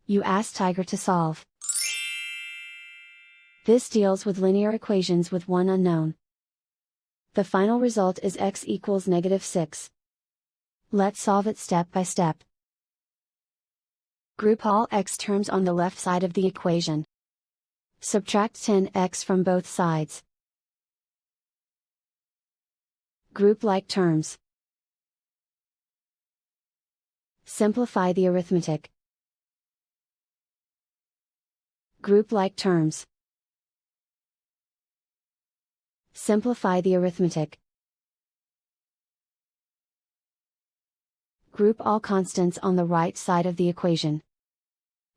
You ask Tiger to solve. This deals with linear equations with one unknown. The final result is x equals -6. Let's solve it step by step. Group all x terms on the left side of the equation. Subtract 10x from both sides. Group like terms. Simplify the arithmetic. Group like terms. Simplify the arithmetic. Group all constants on the right side of the equation.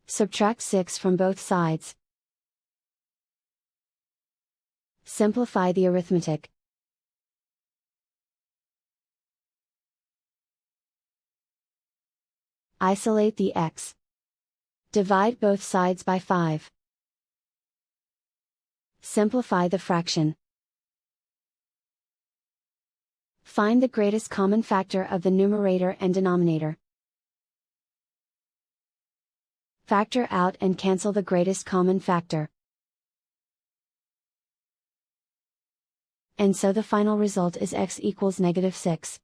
Subtract 6 from both sides. Simplify the arithmetic. Isolate the x. Divide both sides by 5. Simplify the fraction. Find the greatest common factor of the numerator and denominator. Factor out and cancel the greatest common factor. And so the final result is x equals -6.